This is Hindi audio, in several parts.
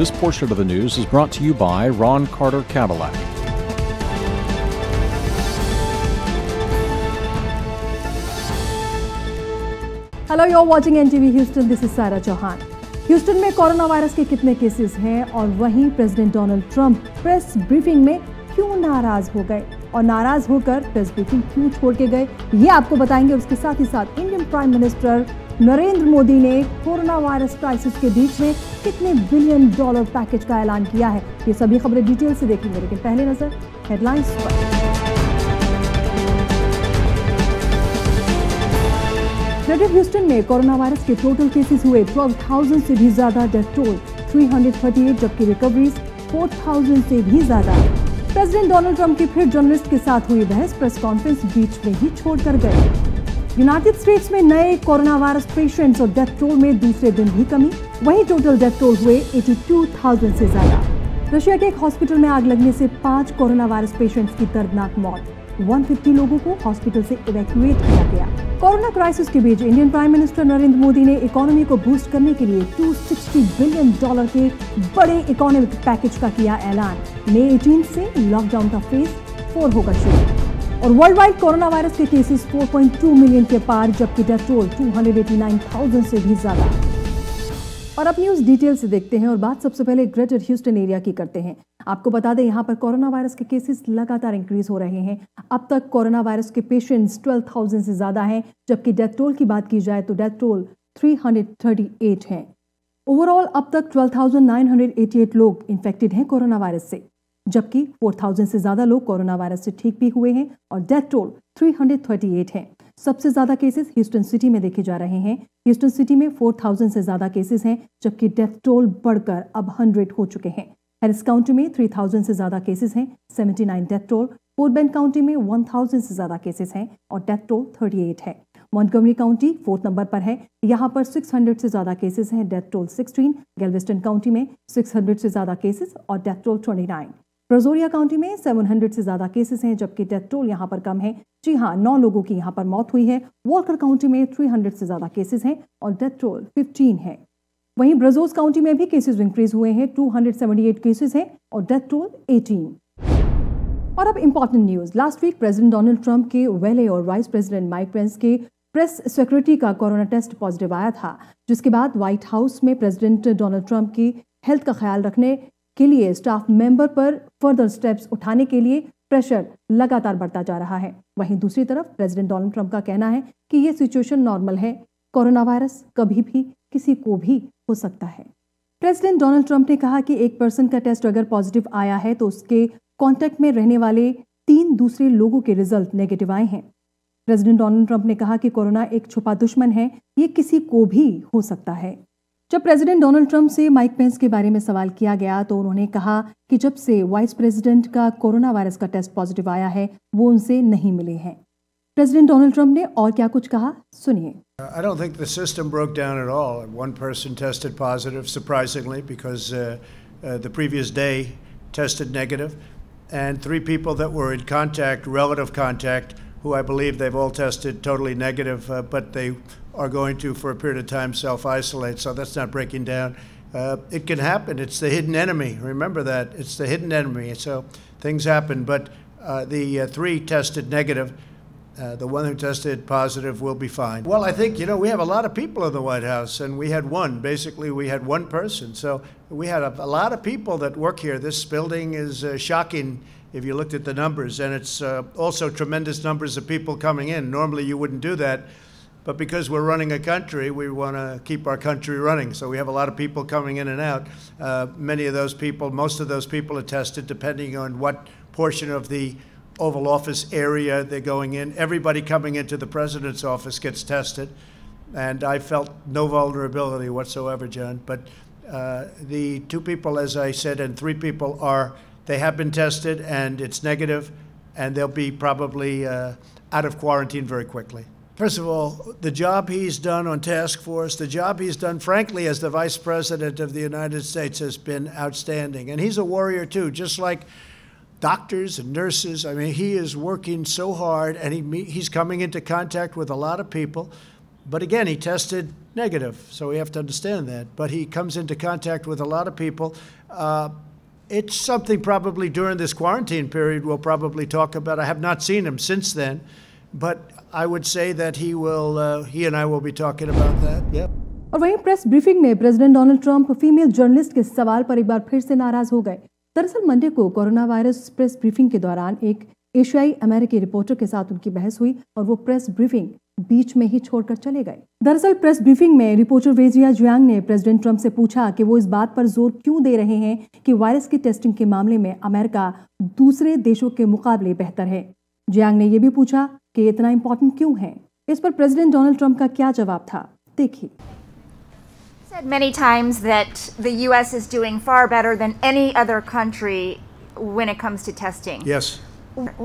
This portion of the news is brought to you by Ron Carter Cadillac. Hello, you're watching NTV Houston. This is Sarah Chauhan. Houston में कोरोना वायरस के कितने केसेस हैं और वहीं president Donald Trump press briefing में क्यों नाराज हो गए और नाराज होकर प्रेस ब्रीफिंग क्यों छोड़ के गए, ये आपको बताएंगे। उसके साथ ही साथ Indian prime minister Narendra Modi ने कोरोना वायरस क्राइसिस के बीच में कितने बिलियन डॉलर पैकेज का ऐलान किया है, ये सभी खबरें डिटेल से देखेंगे। लेकिन पहले नजर हेडलाइंस पर। ग्रेटर ह्यूस्टन में कोरोना वायरस के टोटल केसेस हुए 12,000 से भी ज्यादा, डेथ टोल 338, जबकि रिकवरीज 4,000 से भी ज्यादा। प्रेसिडेंट डोनाल्ड ट्रंप की फिर जर्नलिस्ट के साथ हुई बहस, प्रेस कॉन्फ्रेंस बीच में ही छोड़कर गए। यूनाइटेड स्टेट्स में नए कोरोना वायरस पेशेंट्स और डेथ टोल में दूसरे दिन भी कमी, वहीं टोटल डेथ टोल हुए 82,000 से ज्यादा। रशिया के एक हॉस्पिटल में आग लगने से 5 कोरोना वायरस पेशेंट्स की दर्दनाक मौत, 150 लोगों को हॉस्पिटल से इवैक्यूएट किया गया। कोरोना क्राइसिस के बीच Indian prime minister Narendra Modi ने इकोनॉमी को बूस्ट करने के लिए $260 बिलियन के बड़े इकोनॉमिक पैकेज का किया ऐलान। मई 18 से लॉकडाउन का फेज 4 होगा शुरू। और वर्ल्ड वाइड कोरोना वायरस के केसेस 4.2 मिलियन के पार, जबकि डेथ टोल 289,000 से भी ज्यादा। और अब न्यूज डिटेल से देखते हैं और बात सबसे पहले ग्रेटर ह्यूस्टन एरिया की करते हैं। आपको बता दें, यहाँ पर कोरोना वायरस के केसेस लगातार इंक्रीज हो रहे हैं। अब तक कोरोना वायरस के पेशेंट्स 12,000 से ज्यादा हैं, जबकि डेथ टोल की बात की जाए तो डेथ टोल 338 हैं। ओवरऑल अब तक 12,988 लोग इन्फेक्टेड हैं कोरोना वायरस से, जबकि 4,000 से ज्यादा लोग कोरोना वायरस से ठीक भी हुए हैं और डेथ टोल 338 है। सबसे ज्यादा केसेस ह्यूस्टन सिटी में देखे जा रहे हैं। ह्यूस्टन सिटी में 4,000 से ज्यादा केसेस हैं, जबकि डेथ टोल बढ़कर अब 100 हो चुके हैं। हैरिस काउंटी में 3,000 से ज्यादा केसेस हैं, 79 death toll. Fort bend county में 1,000 से ज्यादा केसेस हैं और डेथ टोल 38 है। मॉन्टगोमरी काउंटी 4th नंबर पर है, यहाँ पर 600 से ज्यादा केसेस हैं, डेथ टोल 16। गैल्वेस्टन काउंटी में 600 से ज्यादा केसेस और डेथ टोल 29। ब्राज़ोरिया काउंटी में 700 से ज्यादा केसेस हैं, जबकि डेथ टोल यहाँ पर कम है। जी हाँ, 9 लोगों की यहाँ पर मौत हुई है। वॉल्कर काउंटी में 300 से ज्यादा केसेस हैं और डेथ टोल 15 है। वहीं ब्राज़ोस काउंटी में भी केसेस इंक्रीज हुए हैं, 278 केसेस हैं और डेथ टोल 18। और अब important news. Last week president Donald Trump के वेले और वाइस प्रेसिडेंट माइक पेंस के प्रेस सेक्रेटरी का कोरोना टेस्ट पॉजिटिव आया था, जिसके बाद व्हाइट हाउस में प्रेसिडेंट डोनाल्ड ट्रंप की हेल्थ का ख्याल रखने के लिए स्टाफ मेंबर पर फर्दर स्टेप्स उठाने के लिए प्रेशर लगातार बढ़ता जा रहा है। वहीं दूसरी तरफ प्रेसिडेंट डोनाल्ड ट्रंप का कहना है कि ये सिचुएशन नॉर्मल है, कोरोना वायरस कभी भी किसी को भी हो सकता है। प्रेसिडेंट डोनाल्ड ट्रंप ने कहा कि एक पर्सन का टेस्ट अगर पॉजिटिव आया है तो उसके कांटेक्ट में रहने वाले 3 दूसरे लोगों के रिजल्ट नेगेटिव आए हैं। प्रेसिडेंट डोनाल्ड ट्रंप ने कहा कि कोरोना एक छुपा दुश्मन है, ये किसी को भी हो सकता है। जब प्रेसिडेंट डोनाल्ड ट्रंप से माइक पेंस के बारे में सवाल किया गया तो उन्होंने कहा कि जब से वाइस प्रेसिडेंट का कोरोना वायरस का टेस्ट पॉजिटिव आया है वो उनसे नहीं मिले हैं। प्रेसिडेंट डोनाल्ड ट्रंप ने और क्या कुछ कहा, सुनिए। I don't think the system broke down at all. One person tested positive, surprisingly, because the previous day tested negative, and 3 people that were in contact, relative contact, who I believe they've all tested totally negative, but they are going to, for a period of time, self-isolate, so that's not breaking down. It can happen. It's the hidden enemy. Remember that. It's the hidden enemy. So things happen, but the 3 tested negative. The one who tested positive will be fine. Well, I think, we have a lot of people in the White House, and we had one. Basically, we had one person. So we had a lot of people that work here. This building is shocking if you looked at the numbers, and it's also tremendous numbers of people coming in. Normally, you wouldn't do that. But because we're running a country, we want to keep our country running. So we have a lot of people coming in and out. Many of those people, most of those people are tested depending on what portion of the Oval Office area they're going in. Everybody coming into the president's office gets tested. And I felt no vulnerability whatsoever, John. But the 2 people, as I said, and 3 people they have been tested and it's negative, and they'll be probably out of quarantine very quickly. First of all, the job he's done on task force, the job he's done, frankly, as the Vice President of the United States has been outstanding. And he's a warrior, too, just like doctors and nurses. I mean, he is working so hard, and he's coming into contact with a lot of people. But again, he tested negative, so we have to understand that. But he comes into contact with a lot of people. It's something probably during this quarantine period we'll probably talk about. I have not seen him since then, but I would say that he and I will be talking about that. Yeah. और वहीं प्रेस ब्रीफिंग में president Donald Trump female journalist के सवाल पर एक बार फिर से नाराज हो गए। दरअसल मंडे को कोरोना वायरस प्रेस ब्रीफिंग के दौरान एक एशियाई अमेरिकी रिपोर्टर के साथ उनकी बहस हुई और वो प्रेस ब्रीफिंग बीच में ही छोड़कर चले गए। दरअसल प्रेस ब्रीफिंग में रिपोर्टर वेजिया जियांग ने प्रेसिडेंट ट्रंप से पूछा कि वो इस बात पर जोर क्यों दे रहे हैं कि वायरस की टेस्टिंग के मामले में अमेरिका दूसरे देशों के मुकाबले बेहतर है। जियांग ने यह भी पूछा कि इतना इंपॉर्टेंट क्यों है। इस पर प्रेसिडेंट डोनाल्ड ट्रंप का क्या जवाब था, देखिए। Said many times that the U.S. is doing far better than any other country when it comes to testing. Yes.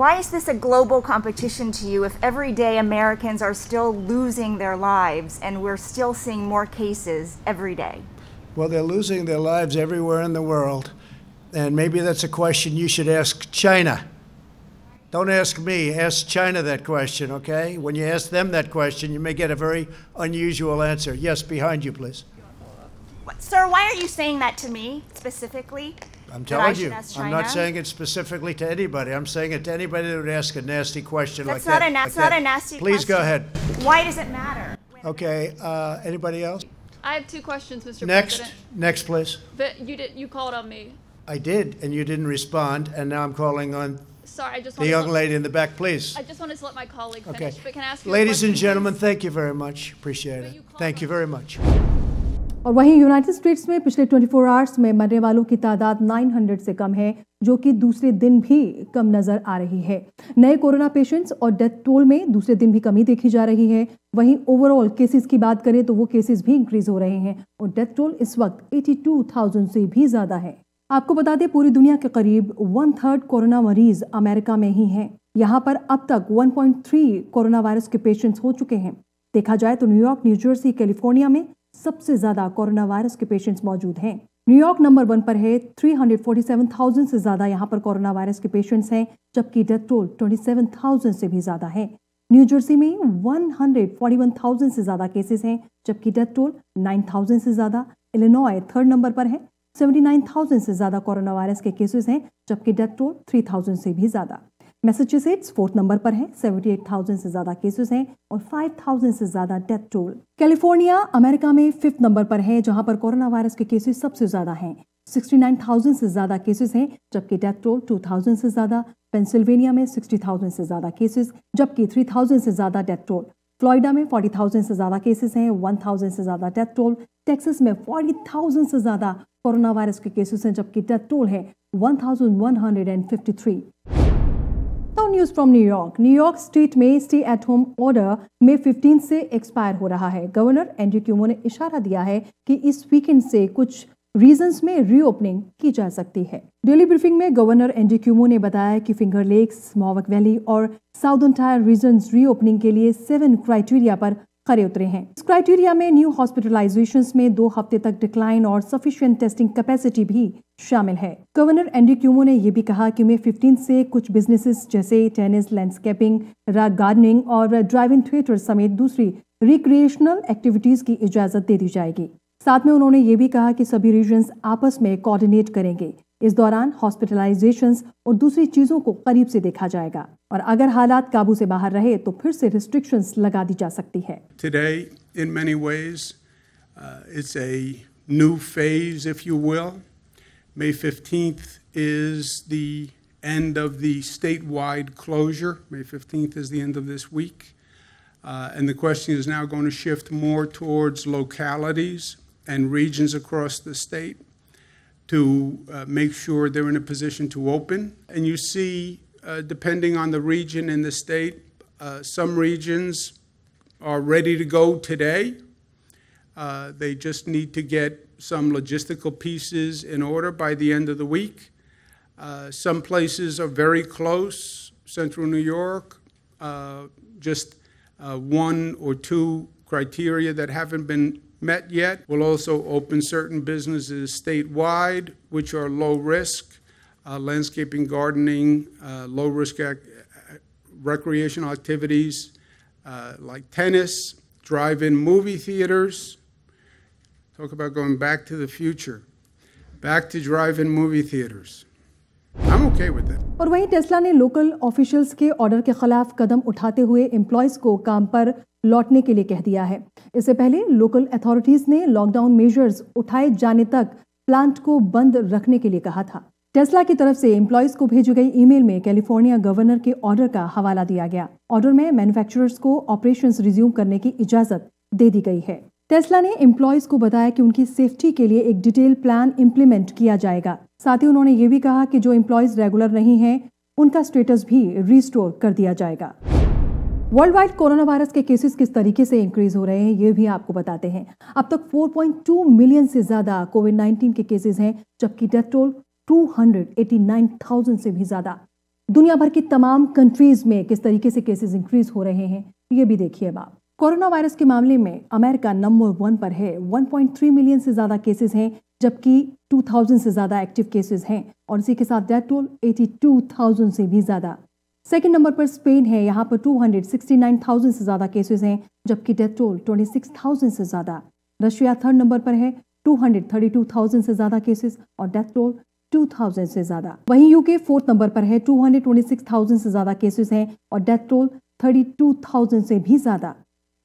Why is this a global competition to you if every day Americans are still losing their lives and we're still seeing more cases every day? Well, they're losing their lives everywhere in the world, and maybe that's a question you should ask China. Don't ask me, ask China that question, okay? When you ask them that question, you may get a very unusual answer. Yes, behind you, please. Sir, why are you saying that to me specifically? I'm telling you, I'm not saying it specifically to anybody. I'm saying it to anybody that would ask a nasty question like that. That's not a nasty Please question. go ahead. Why does it matter? Okay, anybody else? I have two questions, Mr. Next, President. next, please. But you called on me. I did, and you didn't respond, and now I'm calling on Sorry, I just the young lady in the back, please. I just wanted to let my colleague finish. Okay. But can I ask you Ladies a and question, gentlemen, please? thank you very much. Appreciate it. Thank you very much. और वहीं यूनाइटेड स्टेट्स में पिछले 24 आवर्स में मरने वालों की तादाद 900 से कम है, जो कि दूसरे दिन भी कम नजर आ रही है। नए कोरोना पेशेंट्स और डेथ टोल में दूसरे दिन भी कमी देखी जा रही है। वहीं ओवरऑल केसेस की बात करें तो वो केसेस भी इंक्रीज हो रहे हैं और डेथ टोल इस वक्त 82,000 से भी ज्यादा है। आपको बता दें, पूरी दुनिया के करीब 1/3 कोरोना मरीज अमेरिका में ही हैं। यहाँ पर अब तक 1.3 कोरोना वायरस के पेशेंट्स हो चुके हैं। देखा जाए तो न्यूयॉर्क, न्यू जर्सी, कैलिफोर्निया में सबसे ज्यादा कोरोना वायरस के पेशेंट्स मौजूद हैं। न्यूयॉर्क नंबर 1 पर है, 347,000 से ज्यादा यहाँ पर कोरोना वायरस के पेशेंट्स हैं, जबकि डेथ टोल 27,000 से भी ज्यादा है। न्यू जर्सी में 141,000 से ज्यादा केसेस हैं, जबकि डेथ टोल 9,000 से ज्यादा। इलिनॉय 3rd नंबर पर है, 79,000 से ज्यादा कोरोना वायरस के केसेस हैं, जबकि डेथ टोल 3,000 से भी ज्यादा। मैसेच्यूसेट्स 4th नंबर पर है, 78,000 से ज्यादा केसेस हैं और 5,000 से ज्यादा डेथ टोल। कैलिफोर्निया अमेरिका में 5th नंबर पर है, जहां पर कोरोना वायरस के केसेस सबसे ज्यादा हैं, 69,000 से ज्यादा केसेस हैं, जबकि डेथ टोल 2,000 से ज्यादा। पेंसिल्वेनिया में 60,000 से ज्यादा केसेस, जबकि 3,000 से ज्यादा डेथ टोल। फ्लोरिडा में 40,000 से ज्यादा केसेस हैं, 1,000 से ज्यादा डेथ टोल। टेक्सास में 40,000 से ज्यादा कोरोना वायरस के केसेस हैं, जबकि डेथ टोल है 1,153। Now news from New York. New York state में stay at home order May 15 से एक्सपायर हो रहा है। गवर्नर एंड्रू क्यूमो ने इशारा दिया है कि इस वीकेंड से कुछ रीजन्स में रीओपनिंग की जा सकती है। डेली ब्रीफिंग में गवर्नर एंड्रू क्यूमो ने बताया कि फिंगर लेक्स, मॉवक वैली और साउदर्न टायर रीजन्स रीओपनिंग के लिए 7 क्राइटेरिया पर खरे उतरे हैं। इस क्राइटेरिया में न्यू हॉस्पिटलाइजेशंस में 2 हफ्ते तक डिक्लाइन और सफिशिएंट टेस्टिंग कैपेसिटी भी शामिल है। गवर्नर एंड्रू क्यूमो ने यह भी कहा कि May 15 से कुछ बिजनेसेस जैसे टेनिस, लैंडस्केपिंग, रॉक गार्डनिंग और ड्राइव इन थिएटर समेत दूसरी रिक्रिएशनल एक्टिविटीज की इजाजत दे दी जाएगी। साथ में उन्होंने ये भी कहा कि सभी रीजन्स आपस में कोऑर्डिनेट करेंगे। इस दौरान हॉस्पिटलाइजेशंस और दूसरी चीजों को करीब से देखा जाएगा और अगर हालात काबू से बाहर रहे तो फिर से रिस्ट्रिक्शंस लगा दी जा सकती है। Today, in many ways, it's a new phase, if you will. May 15th is the end of the statewide closure. May 15th is the end of this week. And the question is now going to shift more towards localities and regions across the state to make sure they're in a position to open. And you see, depending on the region in the state, some regions are ready to go today. They just need to get some logistical pieces in order by the end of the week. Some places are very close, central New York, just 1 or 2 criteria that haven't been met yet. We'll also open certain businesses statewide, which are low risk, landscaping, gardening, low risk recreational activities like tennis, drive-in movie theaters. Talk about going back to the future. Back to drive-in movie theaters. I'm okay with it. और वहीं टेस्ला ने लोकल ऑफिशियल्स के ऑर्डर के खिलाफ कदम उठाते हुए एम्प्लॉयज को काम पर लौटने के लिए कह दिया है। इससे पहले लोकल अथॉरिटीज ने लॉकडाउन मेजर्स उठाए जाने तक प्लांट को बंद रखने के लिए कहा था। टेस्ला की तरफ से एम्प्लॉयज को भेजी गई ईमेल में कैलिफोर्निया गवर्नर के ऑर्डर का हवाला दिया गया। ऑर्डर में मैन्युफैक्चरर्स को ऑपरेशंस रिज्यूम करने की इजाजत दे दी गई है। टेस्ला ने एम्प्लॉयज को बताया कि उनकी सेफ्टी के लिए एक डिटेल प्लान इंप्लीमेंट किया जाएगा। साथ ही उन्होंने ये भी कहा कि जो एम्प्लॉयज रेगुलर नहीं हैं, उनका स्टेटस भी रिस्टोर कर दिया जाएगा। वर्ल्ड वाइड कोरोना वायरस के केसेस किस तरीके से इंक्रीज हो रहे हैं, ये भी आपको बताते हैं। अब तक 4.2 मिलियन से ज्यादा कोविड-19 के केसेस हैं, जबकि डेथ टोल 289,000 से भी ज्यादा। दुनिया भर की तमाम कंट्रीज में किस तरीके से केसेस इंक्रीज हो रहे हैं, ये भी देखिए आप। कोरोना वायरस के मामले में अमेरिका नंबर 1 पर है। 1.3 मिलियन से ज्यादा केसेस हैं, जबकि 2,000 से ज्यादा एक्टिव केसेस हैं और इसी के साथ डेथ टोल 82,000 से भी ज्यादा। सेकंड नंबर पर स्पेन है, यहाँ पर 269,000 से ज्यादा केसेस हैं, जबकि डेथ टोल 26,000 से ज्यादा। रशिया थर्ड नंबर पर है, 232,000 से ज्यादा केसेस और डेथ टोल 2,000 से ज्यादा। वहीं यूके फोर्थ नंबर पर है, 226,000 से ज्यादा केसेस हैं और डेथ टोल 32,000 से भी ज्यादा।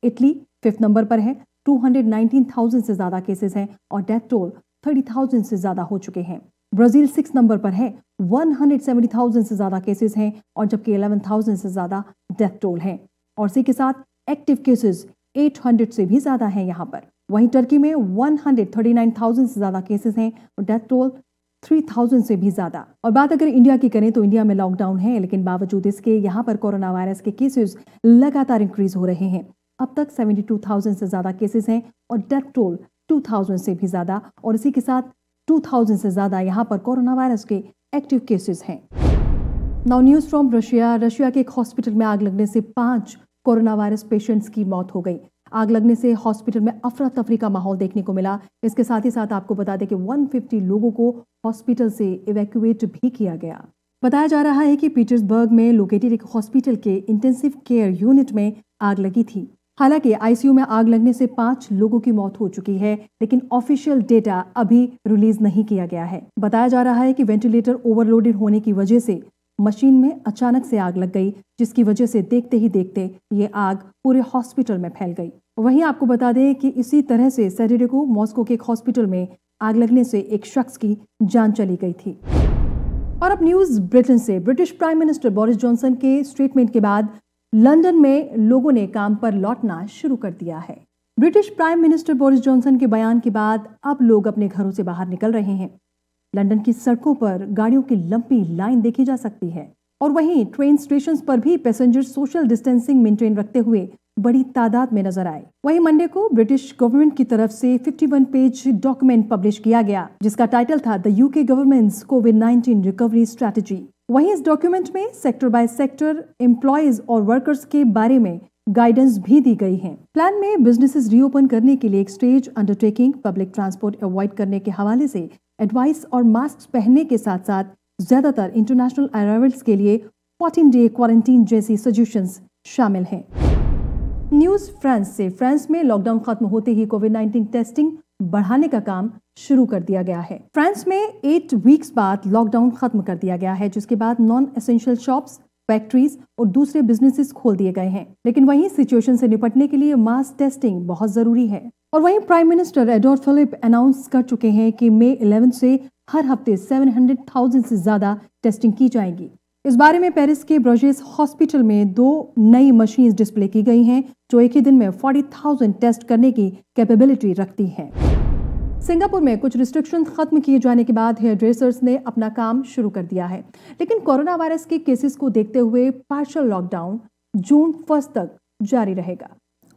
इटली फिफ्थ नंबर पर है, 219,000 से ज्यादा केसेस हैं और डेथ टोल 30,000 से ज्यादा हो चुके हैं। ब्राजील 6 नंबर पर है, 170,000 से ज्यादा केसेस हैं और जबकि 11,000 से ज्यादा डेथ टोल है और इसी के साथ एक्टिव केसेस 800 से भी ज्यादा हैं यहाँ पर। वहीं टर्की में 139,000 से ज्यादा केसेस हैं और डेथ टोल 3,000 से भी ज्यादा। और बात अगर इंडिया की करें तो इंडिया में लॉकडाउन है, लेकिन बावजूद इसके यहाँ पर कोरोना वायरस के केसेस लगातार इंक्रीज हो रहे हैं। अब तक 72,000 से ज्यादा केसेस हैं और डेथ टोल 2,000 से भी ज्यादा और इसी के साथ 2,000 से ज्यादा यहाँ पर कोरोना वायरस के एक्टिव केसेस हैं। Now news from Russia. Russia के एक हॉस्पिटल में आग लगने से 5 कोरोना वायरस पेशेंट्स की मौत हो गई। आग लगने से हॉस्पिटल में अफरा तफरी का माहौल देखने को मिला। इसके साथ ही साथ आपको बता दें कि 150 लोगों को हॉस्पिटल से इवैक्यूएट भी किया गया। बताया जा रहा है कि पीटर्सबर्ग में लोकेटेड एक हॉस्पिटल के इंटेंसिव केयर यूनिट में आग लगी थी। हालांकि आईसीयू में आग लगने से 5 लोगों की मौत हो चुकी है, लेकिन ऑफिशियल डेटा अभी रिलीज नहीं किया गया है। बताया जा रहा है कि वेंटिलेटर ओवरलोडेड होने की वजह से मशीन में अचानक से आग लग गई, जिसकी वजह से देखते ही देखते ये आग पूरे हॉस्पिटल में फैल गई। वहीं आपको बता दें कि इसी तरह से सैटरडे को मॉस्को के एक हॉस्पिटल में आग लगने से एक शख्स की जान चली गई थी। और अब न्यूज ब्रिटेन से। British prime minister Boris Johnson के स्टेटमेंट के बाद लंदन में लोगों ने काम पर लौटना शुरू कर दिया है। British prime minister Boris Johnson के बयान के बाद अब लोग अपने घरों से बाहर निकल रहे हैं। लंदन की सड़कों पर गाड़ियों की लंबी लाइन देखी जा सकती है और वहीं ट्रेन स्टेशन पर भी पैसेंजर सोशल डिस्टेंसिंग मेंटेन रखते हुए बड़ी तादाद में नजर आए। वहीं मंडे को ब्रिटिश गवर्नमेंट की तरफ से 51 पेज डॉक्यूमेंट पब्लिश किया गया, जिसका टाइटल था the UK governments covid recovery strategy. वहीं इस डॉक्यूमेंट में सेक्टर बाय सेक्टर एम्प्लॉयज और वर्कर्स के बारे में गाइडेंस भी दी गई है। प्लान में बिजनेसेस रीओपन करने के लिए एक stage undertaking, public transport avoid करने के हवाले से एडवाइस और मास्क पहनने के साथ साथ ज्यादातर इंटरनेशनल अराइवल्स के लिए 14 डे क्वारंटीन जैसी सजेशंस शामिल हैं। न्यूज फ्रांस से। फ्रांस में लॉकडाउन खत्म होते ही कोविड-19 टेस्टिंग बढ़ाने का काम शुरू कर दिया गया है। फ्रांस में 8 वीक्स बाद लॉकडाउन खत्म कर दिया गया है, जिसके बाद नॉन एसेंशियल शॉप्स, फैक्ट्रीज और दूसरे बिजनेसेस खोल दिए गए हैं। लेकिन वहीं सिचुएशन से निपटने के लिए मास टेस्टिंग बहुत जरूरी है। और वहीं prime minister Edward Philippe announce कर चुके हैं कि मई 11 से हर हफ्ते 700,000 से ज्यादा टेस्टिंग की जाएगी। इस बारे में पेरिस के ब्रजेस हॉस्पिटल में 2 नई मशीन डिस्प्ले की गई हैं, जो एक ही दिन में 40,000 टेस्ट करने की कैपेबिलिटी रखती हैं। सिंगापुर में कुछ रिस्ट्रिक्शन खत्म किए जाने के बाद हेयर ड्रेसर्स ने अपना काम शुरू कर दिया है, लेकिन कोरोना वायरस के केसेस को देखते हुए पार्शियल लॉकडाउन जून 1 तक जारी रहेगा।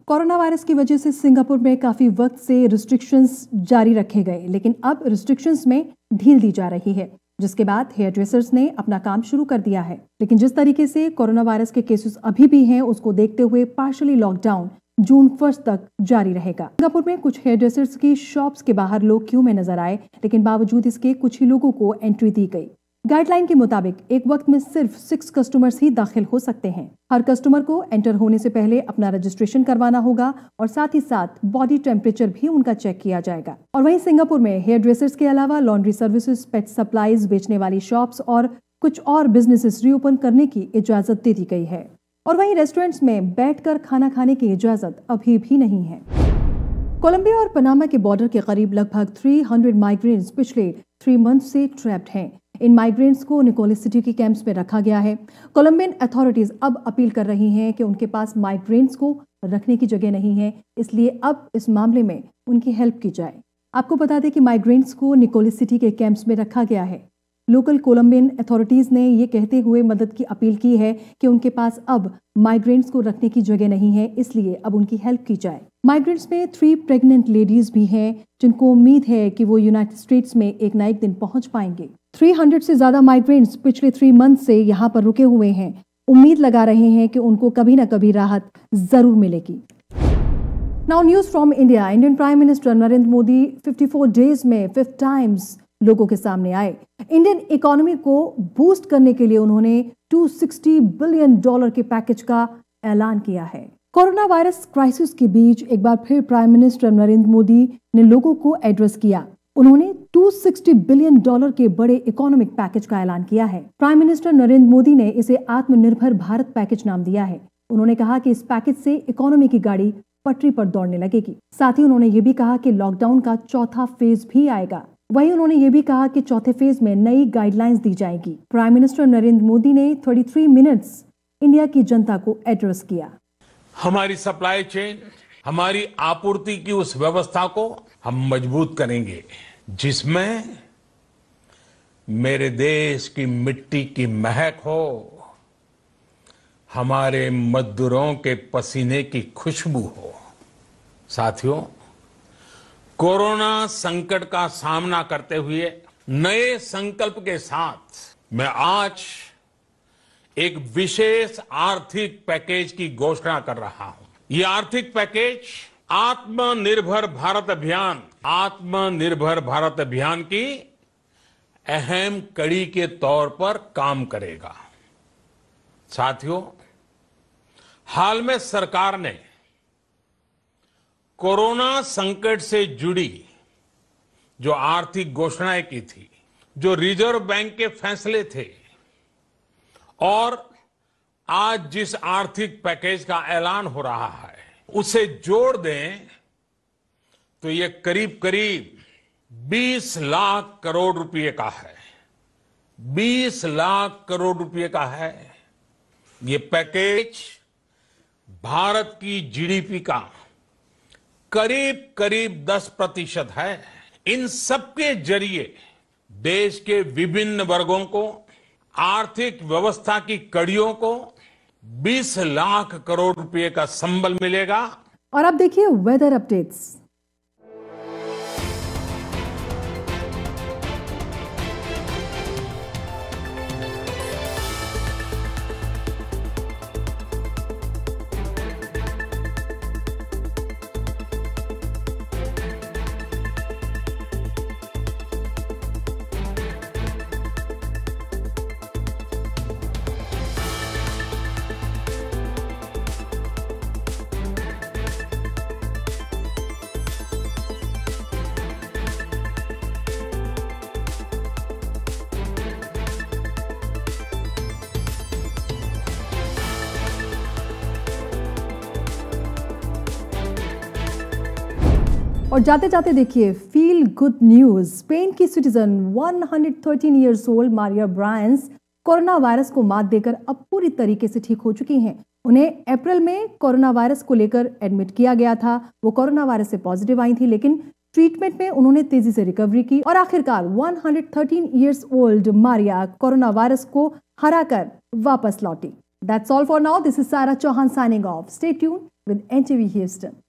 कोरोना वायरस की वजह से सिंगापुर में काफी वक्त से रिस्ट्रिक्शंस जारी रखे गए, लेकिन अब रिस्ट्रिक्शंस में ढील दी जा रही है, जिसके बाद हेयर ड्रेसर्स ने अपना काम शुरू कर दिया है। लेकिन जिस तरीके से कोरोना वायरस के केसेस अभी भी हैं, उसको देखते हुए पार्शियली लॉकडाउन जून 1 तक जारी रहेगा। सिंगापुर में कुछ हेयर ड्रेसर्स की शॉप्स के बाहर लोग क्यू में नजर आए, लेकिन बावजूद इसके कुछ ही लोगों को एंट्री दी गई। गाइडलाइन के मुताबिक एक वक्त में सिर्फ 6 कस्टमर्स ही दाखिल हो सकते हैं। हर कस्टमर को एंटर होने से पहले अपना रजिस्ट्रेशन करवाना होगा और साथ ही साथ बॉडी टेम्परेचर भी उनका चेक किया जाएगा। और वहीं सिंगापुर में हेयर ड्रेसर्स के अलावा लॉन्ड्री सर्विसेज, पेट सप्लाईज बेचने वाली शॉप्स और कुछ और बिजनेसेस रीओपन करने की इजाजत दे दी गई है। और वहीं रेस्टोरेंट्स में बैठकर खाना खाने की इजाजत अभी भी नहीं है। कोलंबिया और पनामा के बॉर्डर के करीब लगभग 300 माइग्रेंट्स पिछले 3 मंथ से ट्रैप्ड हैं। इन माइग्रेंट्स को निकोलस सिटी के कैंप्स में रखा गया है। कोलंबियन अथॉरिटीज अब अपील कर रही हैं कि उनके पास माइग्रेंट्स को रखने की जगह नहीं है, इसलिए अब इस मामले में उनकी हेल्प की जाए। आपको बता दें कि माइग्रेंट्स को निकोलस सिटी के कैंप्स में रखा गया है। लोकल कोलंबियन अथॉरिटीज ने ये कहते हुए मदद की अपील की है कि उनके पास अब माइग्रेंट्स को रखने की जगह नहीं है, इसलिए अब उनकी हेल्प की जाए। माइग्रेंट्स में 3 प्रेग्नेंट लेडीज भी हैं, जिनको उम्मीद है कि वो यूनाइटेड स्टेट्स में एक ना एक दिन पहुंच पाएंगे। 300 से ज्यादा माइग्रेंट्स पिछले 3 मंथ से यहाँ पर रुके हुए हैं। उम्मीद लगा रहे हैं कि उनको कभी ना कभी राहत जरूर मिलेगी। Now news from India. Indian prime minister Narendra Modi 54 days में 5th टाइम्स लोगों के सामने आए। इंडियन इकोनॉमी को बूस्ट करने के लिए उन्होंने $260 बिलियन के पैकेज का ऐलान किया है। कोरोना वायरस क्राइसिस के बीच एक बार फिर प्राइम मिनिस्टर नरेंद्र मोदी ने लोगों को एड्रेस किया। उन्होंने $260 बिलियन के बड़े इकोनॉमिक पैकेज का ऐलान किया है। प्राइम मिनिस्टर नरेंद्र मोदी ने इसे आत्मनिर्भर भारत पैकेज नाम दिया है। उन्होंने कहा कि इस पैकेज से इकोनॉमी की गाड़ी पटरी पर दौड़ने लगेगी। साथ ही उन्होंने ये भी कहा कि लॉकडाउन का चौथा फेज भी आएगा। वहीं उन्होंने ये भी कहा कि चौथे फेज में नई गाइडलाइंस दी जाएगी। प्राइम मिनिस्टर नरेंद्र मोदी ने 33 मिनट्स इंडिया की जनता को एड्रेस किया। हमारी सप्लाई चेन, हमारी आपूर्ति की उस व्यवस्था को हम मजबूत करेंगे जिसमें मेरे देश की मिट्टी की महक हो, हमारे मजदूरों के पसीने की खुशबू हो। साथियों, कोरोना संकट का सामना करते हुए नए संकल्प के साथ मैं आज एक विशेष आर्थिक पैकेज की घोषणा कर रहा हूं। ये आर्थिक पैकेज आत्मनिर्भर भारत अभियान की अहम कड़ी के तौर पर काम करेगा। साथियों, हाल में सरकार ने कोरोना संकट से जुड़ी जो आर्थिक घोषणाएं की थी, जो रिजर्व बैंक के फैसले थे और आज जिस आर्थिक पैकेज का ऐलान हो रहा है, उसे जोड़ दें तो ये करीब करीब 20 लाख करोड़ रुपए का है। 20 लाख करोड़ रुपए का है। ये पैकेज भारत की जीडीपी का करीब करीब 10% है। इन सबके जरिए देश के विभिन्न वर्गों को, आर्थिक व्यवस्था की कड़ियों को 20 लाख करोड़ रुपए का संबल मिलेगा। और अब देखिए वेदर अपडेट्स। और जाते जाते देखिए फील गुड न्यूज। स्पेन की citizen 113 years old Maria Branyas corona virus को मात देकर अब पूरी तरीके से ठीक हो चुकी हैं। उन्हें अप्रैल में कोरोना वायरस को लेकर एडमिट किया गया था। वो कोरोना वायरस से पॉजिटिव आई थी, लेकिन ट्रीटमेंट में उन्होंने तेजी से रिकवरी की और आखिरकार 113 years old Maria corona virus को हराकर वापस लौटी। That's all for now. This is Sara Chauhan signing off. Stay tuned with NTV Houston।